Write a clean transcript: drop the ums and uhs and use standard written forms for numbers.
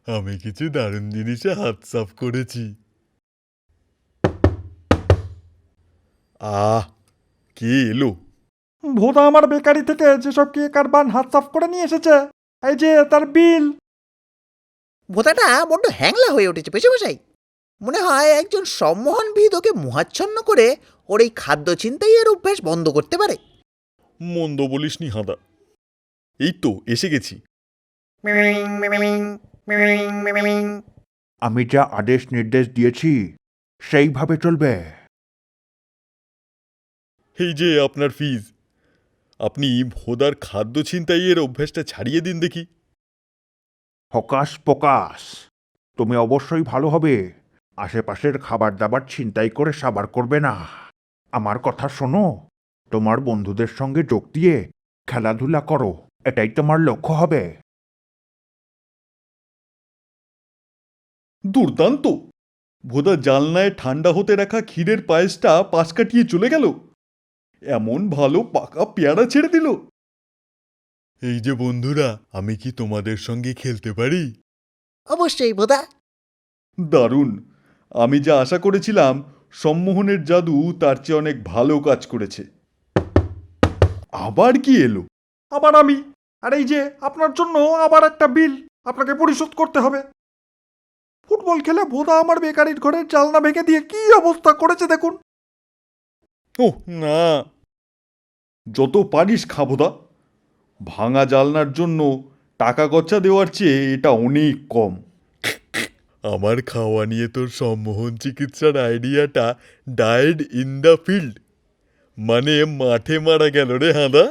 আমি কিছু দারুণ জিনিসে হাত সাফ করেছি। আহ, কে এলো? ভোদা আমার বেকারি থেকে যেসব কেক আর বান হাত সাফ করে নিয়ে এসেছে, এই যে তার বিল। ভোঁতাটা বড্ড হ্যাংলা হয়ে উঠেছে পেশামশাই। মনে হয় একজন সম্মোহনবিদ ওকে মোহাচ্ছন্ন করে ওর এই খাদ্য ছিনতাইয়ের অভ্যাস বন্ধ করতে পারে। মন্দ বলিসনি হাঁদা, এই তো এসে গেছি। আমি যা আদেশ নির্দেশ দিয়েছি সেইভাবে চলবে। এই যে আপনার ফিজ। আপনি ভোদার খাদ্য ছিনতাইয়ের অভ্যাসটা ছাড়িয়ে দিন দেখি। হকাস পকাস, তুমি অবশ্যই ভালো হবে। আশেপাশের খাবার দাবার ছিনতাই করে সাবার করবে না। আমার কথা শোনো, তোমার বন্ধুদের সঙ্গে যোগ দিয়ে খেলাধুলা করো, এটাই তোমার লক্ষ্য হবে। দুর্দান্ত! ভোদা জানলায় ঠান্ডা হতে রাখা ক্ষীরের পায়েসটা পাশ কাটিয়ে চলে গেল। এমন ভালো পাকা পেয়ারা ছেড়ে দিল। এই যে বন্ধুরা, আমি কি তোমাদের সঙ্গে খেলতে পারি? অবশ্যই ভোঁতা। দারুণ! আমি যা আশা করেছিলাম, সম্মোহনের জাদু তার চেয়ে অনেক ভালো কাজ করেছে। আবার কি এলো? আবার আমি। আর এই যে আপনার জন্য আবার একটা বিল আপনাকে পরিশোধ করতে হবে। ফুটবল খেলে ভোদা আমার বেকারির ঘরের জালনা ভেঙে দিয়ে কি অবস্থা করেছে দেখুন। ওহ না, যত পারিস খাবোদা। ভাঙা জালনার জন্য টাকা গচ্চা দেওয়ার চেয়ে এটা অনেক কম। আমার খাওয়া নিয়ে তোর সম্মোহন চিকিৎসার আইডিয়াটা ডায়েড ইন দ্য ফিল্ড, মানে মাঠে মারা গেল রে হাঁদা।